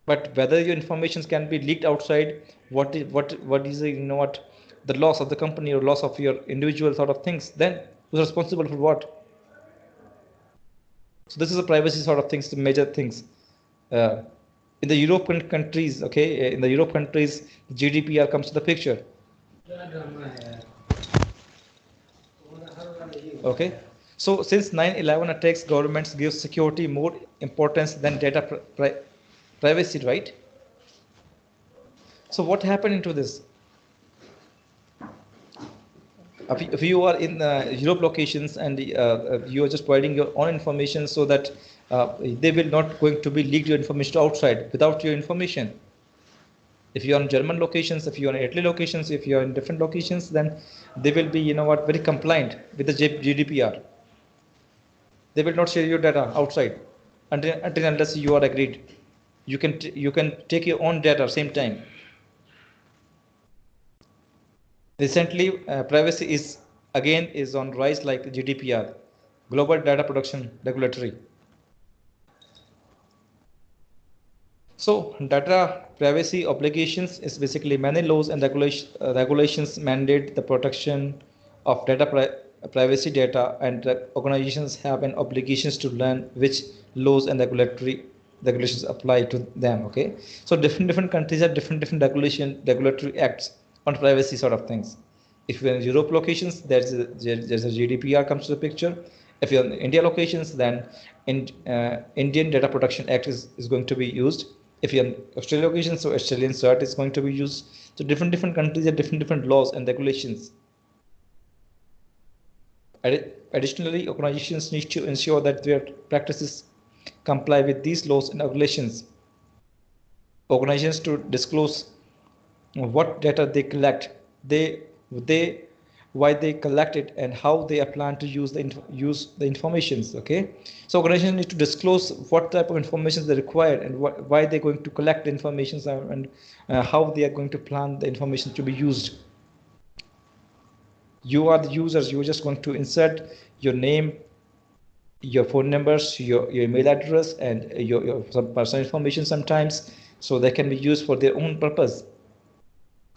But whether your information can be leaked outside, what is the loss of the company or loss of your individual sort of things, then who's responsible for what? So this is a privacy sort of things, the major things. In the European countries, okay, in the Europe countries, GDPR comes to the picture. Okay, so since 9/11 attacks, governments give security more importance than data privacy, right? So what happened into this? If you are in Europe locations and you are just providing your own information, so that they will not going to be leaked your information outside without your information. If you are in German locations, if you are in Italy locations, if you are in different locations, then they will be very compliant with the GDPR. They will not share your data outside until unless you are agreed. You can take your own data same time. Recently, privacy is on rise, like the GDPR, Global Data Protection Regulatory. So data privacy obligations is basically many laws and regulations mandate the protection of data privacy data, and organizations have an obligations to learn which laws and regulations apply to them. Okay, so different countries have different regulatory acts on privacy sort of things. If you're in Europe locations, there's a GDPR comes to the picture. If you're in India locations, then Indian Data Protection Act is going to be used. If you're in Australia locations, so Australian CERT is going to be used. So different countries have different laws and regulations. Additionally, organizations need to ensure that their practices comply with these laws and regulations. Organizations to disclose what data they collect, why they collect it, and how they plan to use the informations. Okay, so organizations need to disclose what type of information they require, and why they're going to collect the information, and how they are going to plan the information to be used. You are the users. You're just going to insert your name, your phone numbers, your email address, and your some personal information sometimes, so they can be used for their own purpose.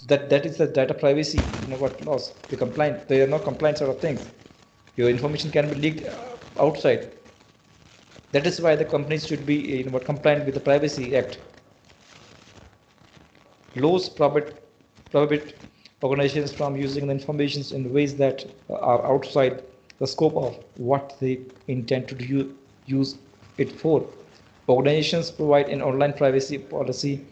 That is the data privacy, laws. They are not compliant sort of things. Your information can be leaked outside. That is why the companies should be compliant with the Privacy Act. Laws prohibit organizations from using the information in ways that are outside the scope of what they intend to use it for. Organizations provide an online privacy policy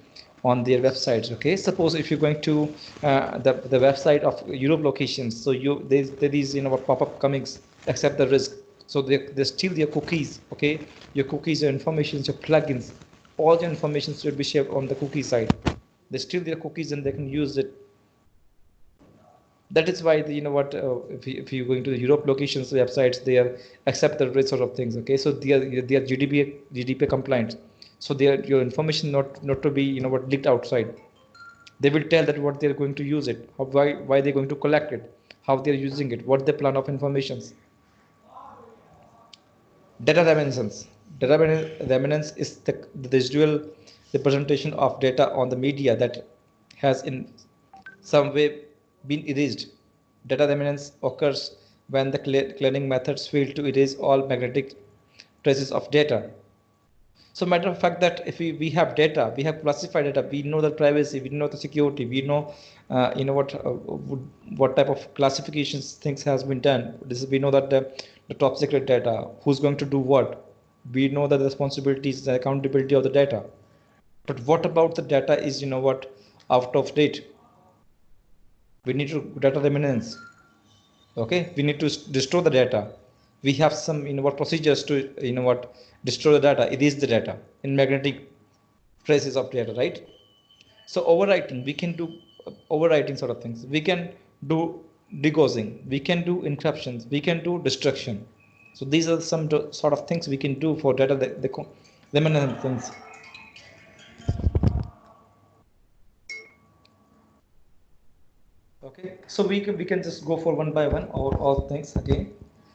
on their websites. Okay, suppose if you're going to the website of Europe locations, so there is pop-up comings, accept the risk. So they steal your cookies. Okay, your cookies, your information, your plugins, all your information should be shared on the cookie side. They steal their cookies and they can use it. That is why if you're going to the Europe locations websites, they are accept the risk sort of things. Okay, so they are GDPR compliant. So your information not to be leaked outside. They will tell that what they're going to use it, why they're going to collect it, how they're using it, what the plan of informations. Data remanence. Data remanence is the visual representation of data on the media that has in some way been erased. Data remanence occurs when the cleaning methods fail to erase all magnetic traces of data. So matter of fact that if we have data, we have classified data, we know the privacy, we know the security, we know what type of classifications things has been done. We know that the top secret data, who's going to do what, We know that the responsibilities, the accountability of the data. But what about the data is, out of date? We need to data remanence. Okay, we need to destroy the data. We have some, procedures to, destroy the data, erase the data in magnetic traces of data, right? So overwriting, we can do overwriting sort of things. We can do degaussing, we can do encryptions, we can do destruction. So these are some sort of things we can do for data, the remanence things. Okay, so we can just go for one by one all things again.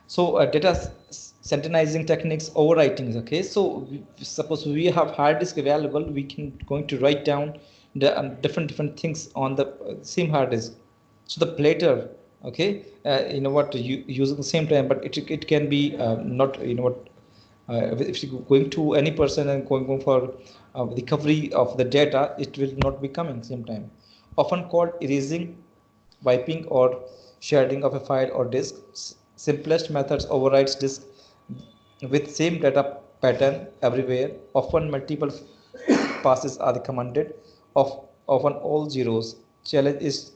So data sanitizing techniques, overwritings. Okay, so suppose we have hard disk available, we can going to write down the different things on the same hard disk. So the platter, okay, you use at the same time, but it can be not, if you're going to any person and going for recovery of the data, it will not be coming same time. Often called erasing, wiping, or sharding of a file or disk. Simplest methods overrides disk with same data pattern everywhere. Often multiple passes are recommended, often all zeros. Challenge is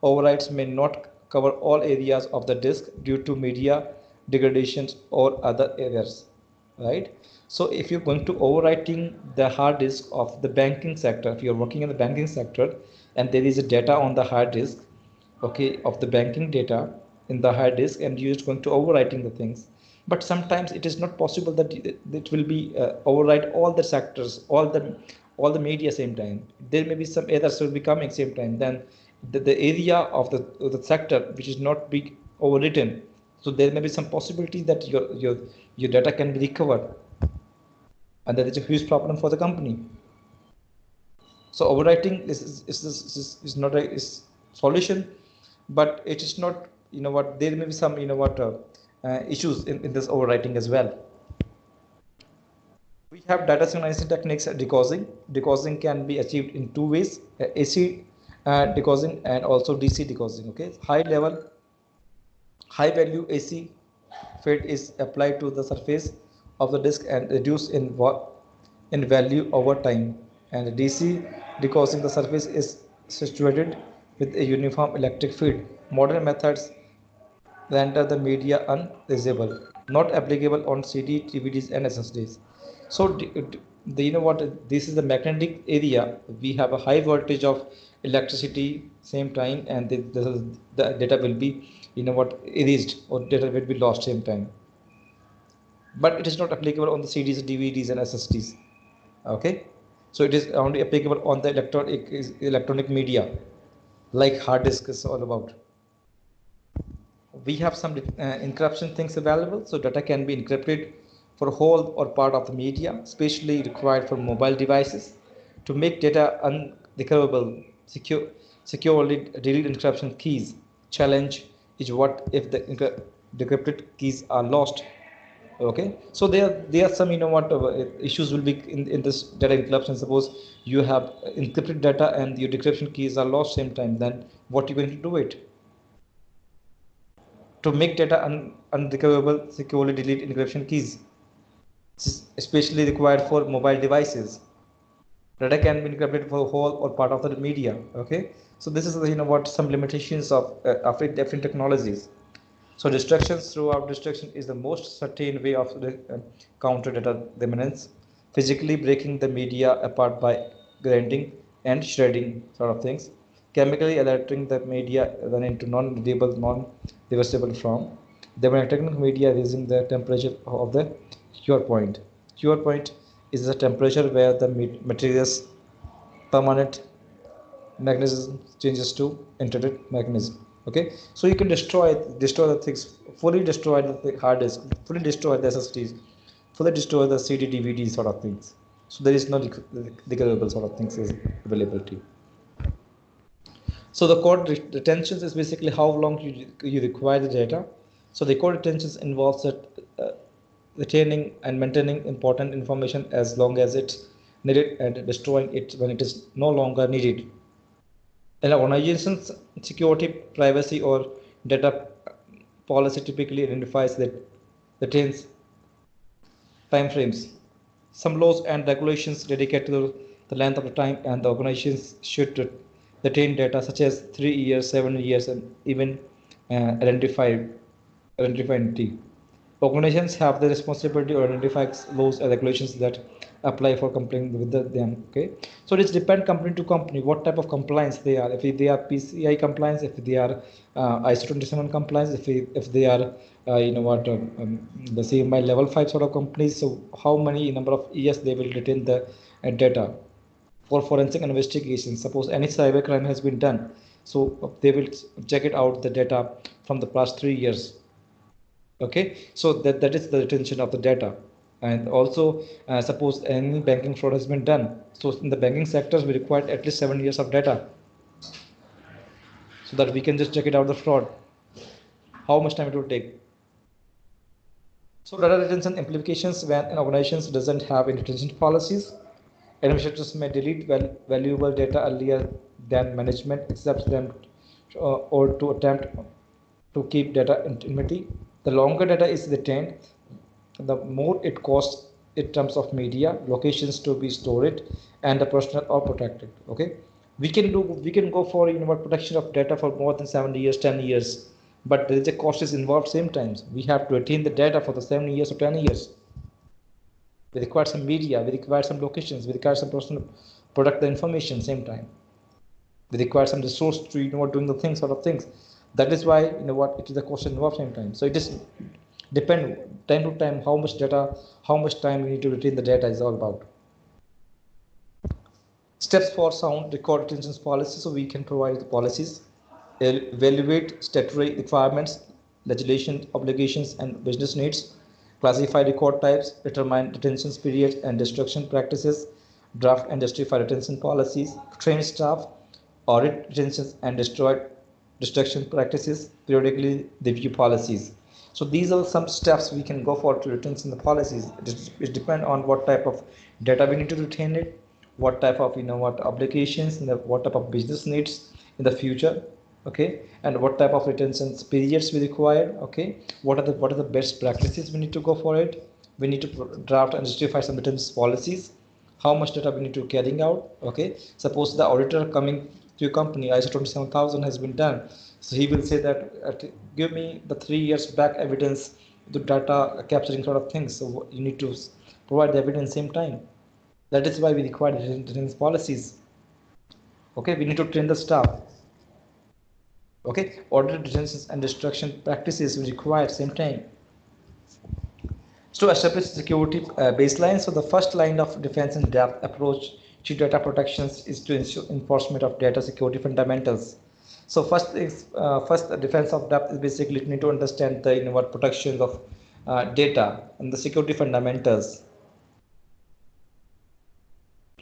overrides may not cover all areas of the disk due to media degradations or other errors, right? So if you're going to overwriting the hard disk of the banking sector, if you're working in the banking sector and there is a data on the hard disk, okay, of the banking data in the hard disk, and you're going to overwriting the things, but sometimes it is not possible that it will be overwrite all the sectors, all the media same time. There may be some errors will be coming same time, then the area of the sector which is not be overwritten, so there may be some possibility that your data can be recovered, and that is a huge problem for the company. So overwriting is not a solution, but it is not, there may be some, issues in this overwriting as well. We have data synchronization techniques. Degaussing. Degaussing can be achieved in two ways: AC degaussing and also DC degaussing. Okay, high value AC field is applied to the surface of the disk and reduced in value over time. And DC degaussing, the surface is situated with a uniform electric field. Modern methods render the media unreadable, not applicable on CD, DVDs, and SSDs. So, this is the magnetic area. We have a high voltage of electricity same time, and the data will be, erased, or data will be lost same time. But it is not applicable on the CDs, DVDs, and SSDs. Okay, so it is only applicable on the electronic media, like hard disk is all about. We have some encryption things available, so data can be encrypted for whole or part of the media, especially required for mobile devices. To make data unrecoverable, securely delete encryption keys. Challenge is what if the decrypted keys are lost. Okay, so there are some, issues will be in this data encryption. Suppose you have encrypted data and your decryption keys are lost same time, then what are you going to do it? To make data unrecoverable, securely delete encryption keys. This is especially required for mobile devices. Data can be encrypted for whole or part of the media. Okay, so this is some limitations of different technologies. So destructions throughout destruction is the most certain way of counter data remanence, physically breaking the media apart by grinding and shredding sort of things, chemically altering the media run into non-readable, non-reversible form. The technical media raising the temperature of the cure point. Cure point is the temperature where the material's permanent mechanism changes to internet mechanism. Okay, so you can destroy the things, fully destroy the hard disk, fully destroy the SSDs, fully destroy the CD, DVD sort of things. So there is no recoverable sort of things is availability. So the code retentions is basically how long you require the data. So the code retentions involves that retaining and maintaining important information as long as it's needed and destroying it when it is no longer needed. An organization's security, privacy, or data policy typically identifies that retains time frames. Some laws and regulations dedicate to the length of the time, and the organizations should retain data such as 3 years, 7 years, and even identity. Organizations have the responsibility to identify laws and regulations that apply for complying with them. Okay, so it depends company to company what type of compliance they are. If they are PCI compliance, if they are ISO 27 compliance, if they are the CMI level 5 sort of companies. So how many number of years they will retain the data for forensic investigation. Suppose any cyber crime has been done, so they will check it out the data from the past 3 years. Okay, so that is the retention of the data. And also suppose any banking fraud has been done, so in the banking sectors we require at least 7 years of data so that we can just check it out the fraud, how much time it will take. So data retention implications: when an organization doesn't have any retention policies, administrators may delete valuable data earlier than management accepts them, or to attempt to keep data intimacy. The longer data is retained, the more it costs in terms of media, locations to be stored, and the personal or protected. Okay, we can go for protection of data for more than 70 years, 10 years, but there is a cost is involved same times. We have to retain the data for the 7 years or 10 years. We require some media, we require some locations, we require some personal protect the information same time. We require some resource to doing the things sort of things. That is why it is the cost involved same time. So it is depend time to time how much data, how much time we need to retain the data is all about. Steps for sound record retention policy. So we can provide the policies, evaluate statutory requirements, legislation obligations and business needs, classify record types, determine retention periods and destruction practices, draft and justify retention policies, train staff, audit retentions and destruction practices, periodically review policies. So these are some steps we can go for to retention the policies. It depends on what type of data we need to retain it, what type of obligations, what type of business needs in the future. Okay, and what type of retention periods we require. Okay, what are the best practices we need to go for it. We need to draft and justify some retention policies, how much data we need to carrying out. Okay, suppose the auditor coming to your company, ISO 27000 has been done, so he will say that give me the 3 years back evidence, the data capturing sort of things. So you need to provide the evidence same time. That is why we require retention policies. Okay, we need to train the staff. Okay, audit retentions and destruction practices we require same time. So establish security baseline. So the first line of defense in depth approach to data protections is to ensure enforcement of data security fundamentals. So first defense of depth is basically you need to understand the what protection of data and the security fundamentals.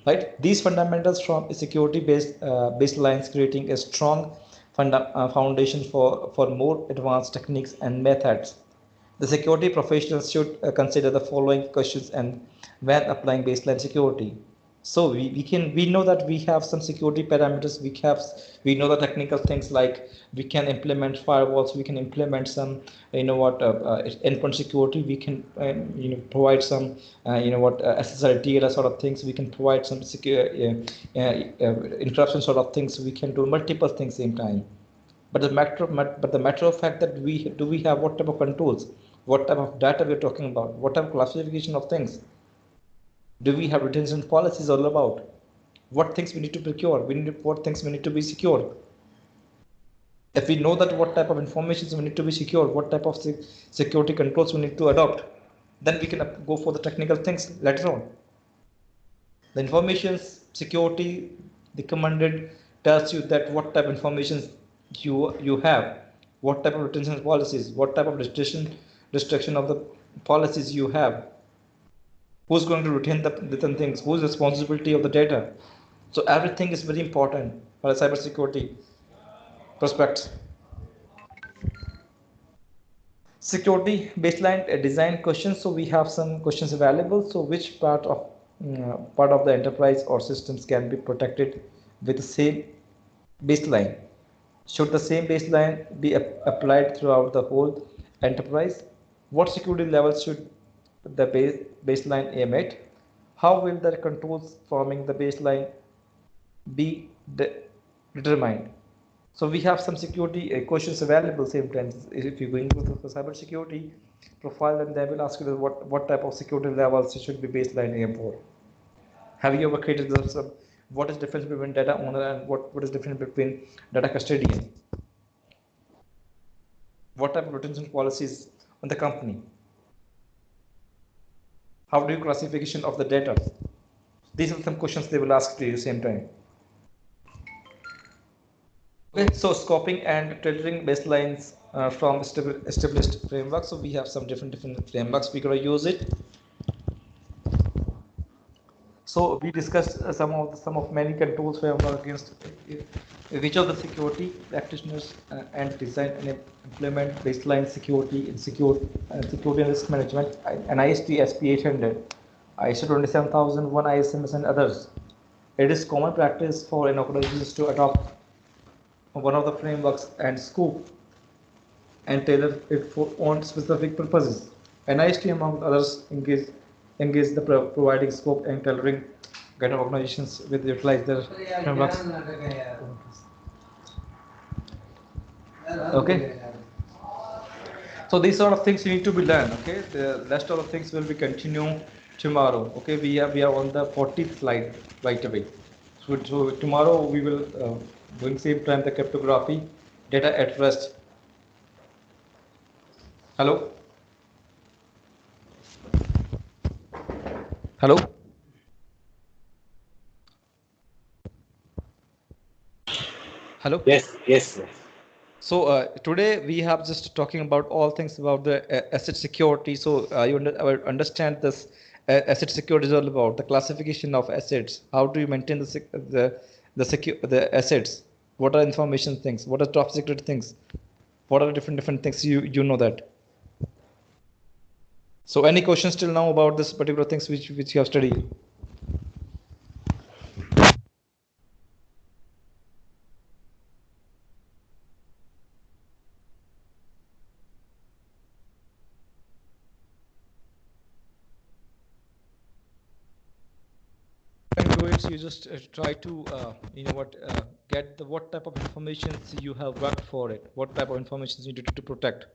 Right, these fundamentals from security based baselines creating a strong foundation for more advanced techniques and methods. The security professionals should consider the following questions and when applying baseline security. So we know that we have some security parameters. We know the technical things like we can implement firewalls. We can implement some endpoint security. We can provide some SSL sort of things. We can provide some secure encryption sort of things. We can do multiple things same time. But the matter of fact that we have what type of controls, what type of data we're talking about, what type of classification of things. Do we have retention policies all about? What things we need to procure? What things we need to be secure? If we know that what type of information we need to be secure, what type of security controls we need to adopt, then we can go for the technical things later on. The information security recommended tells you that what type of information you have, what type of retention policies, what type of restriction of the policies you have. Who's going to retain the different things? Who's responsibility of the data? So everything is very important for a cybersecurity prospect. Security baseline design questions. So we have some questions available. So which part of the enterprise or systems can be protected with the same baseline? Should the same baseline be applied throughout the whole enterprise? What security levels should the baseline emit, how will the controls forming the baseline be determined? So we have some security questions available same time. If you're going to the cyber security profile, then they will ask you what type of security levels should be baseline aim for. Have you ever created some, what is difference between data owner and what is difference between data custodian? What type of retention policies on the company? How do you classification of the data? These are some questions they will ask you at the same time. Okay, so scoping and tailoring baselines from established frameworks. So we have some different frameworks we're going to use it. So we discussed some of many controls framework against which of the security practitioners and design and implement baseline security in security and risk management, NIST SP 800, ISO 27001, ISMS and others. It is common practice for an organization to adopt one of the frameworks and scope and tailor it for own specific purposes. NIST, among others, engage the providing scope and tailoring guide organizations with utilize their frameworks. Okay. So these sort of things you need to be learned. Okay. The rest of the things will be continue tomorrow. Okay. We are on the 40th slide right away. So tomorrow we will doing same time the cryptography, data at rest. Hello. Hello. Hello.
Yes.
So today we have just talking about all things about the asset security. So you understand this asset security is all about the classification of assets. How do you maintain the assets? What are information things? What are top secret things? What are different things? You know that. So any questions till now about this particular things which you have studied? You just try to get what type of information you have worked for it, what type of information you need to protect.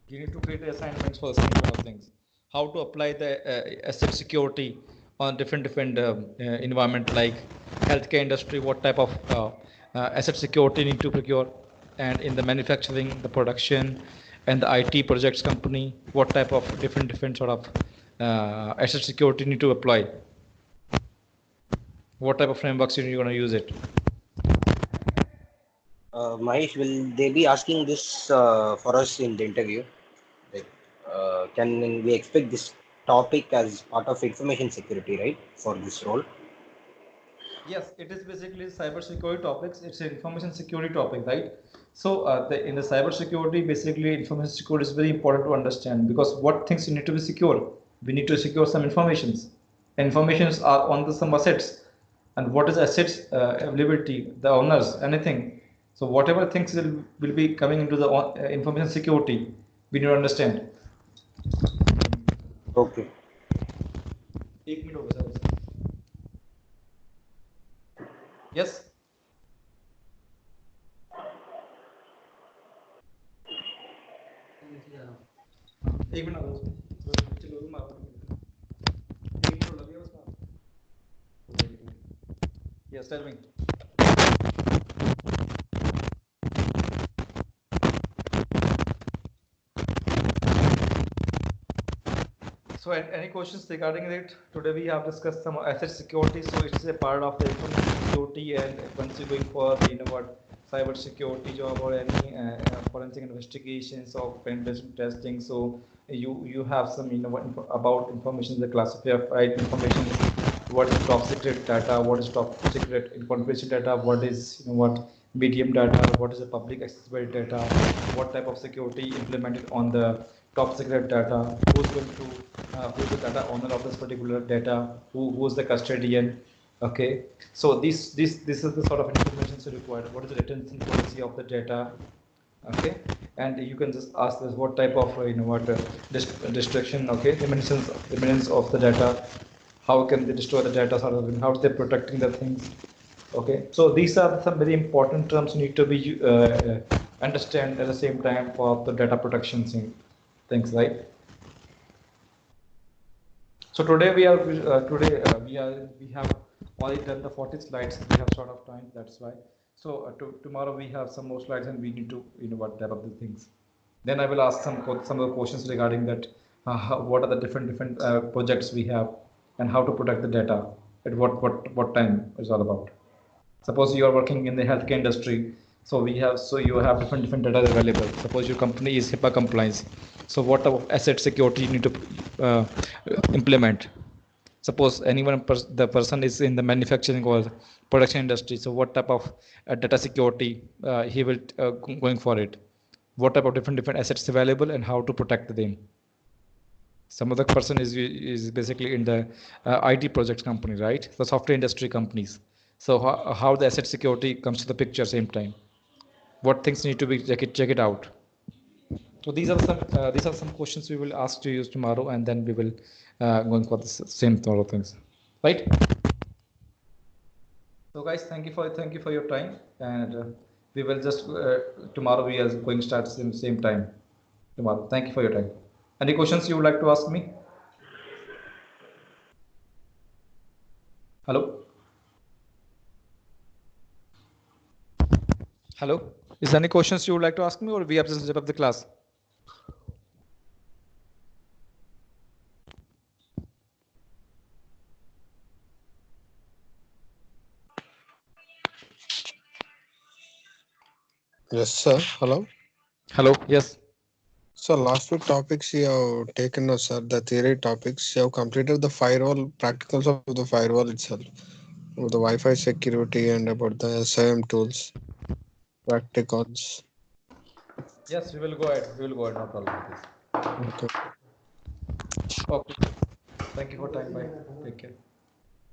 You need to create assignments for some kind of things. How to apply the asset security on different environment like healthcare industry, what type of asset security you need to procure, and in the manufacturing, the production, and the IT projects company, what type of different sort of asset security you need to apply. What type of frameworks you're going to use it.
Mahesh, will they be asking this for us in the interview? Like, can we expect this topic as part of information security, right, for this role?
Yes, it is basically cyber security topics. It's an information security topic, right? So in the cyber security, basically information security is very important to understand because what things you need to be secure. We need to secure some informations. Informations are on some assets, and what is assets availability, the owners, anything. So whatever things will be coming into the information security, we need to understand.
Okay.
Yes. Yes, tell me. So any questions regarding it? Today we have discussed some asset security. So it's a part of the information security, and once you're going for the cyber security job or any forensic investigations or pen testing, so you have some about information, the classified information, what is top secret data, what is top secret confidential data, what is medium data, what is the public accessible data, what type of security implemented on the top secret data, who's going to who's the data owner of this particular data, who's the custodian. Okay, so this is the sort of information required. What is the retention policy of the data? Okay, and you can just ask this what type of destruction, okay, remanence of the data, how can they destroy the data, sort of, how they're protecting the things. Okay, so these are some very important terms you need to be understand at the same time for the data protection things, right? So today we have already done the 40 slides. We have sort of time, that's why. So tomorrow we have some more slides and we need to develop the things. Then I will ask some of the questions regarding that. What are the different projects we have and how to protect the data at what time is all about. Suppose you are working in the healthcare industry, so you have different data available. Suppose your company is HIPAA compliance, so what type of asset security you need to uh, implement. Suppose the person is in the manufacturing or production industry, so what type of data security he will going for it. What type of different assets available and how to protect them. Some other person is basically in the IT project company, right? The software industry companies. So how the asset security comes to the picture same time. What things need to be check it out. So these are some questions we will ask to you tomorrow, and then we will going for the same sort of things, right? So guys, thank you for your time, and we will just tomorrow we are going to start same time tomorrow. Thank you for your time. Any questions you would like to ask me? Hello? Hello? Is there any questions you would like to ask me, or we have just wrap up the class?
Yes, sir. Hello.
Hello? Yes.
So last week topics you have taken, sir, the theory topics. You have completed the firewall practicals of the firewall itself, with the Wi-Fi security and about the SIM tools, practicals.
Yes, we will go ahead. We will go ahead. No problem with this.
Okay.
Okay. Thank you for time. Bye. Take care.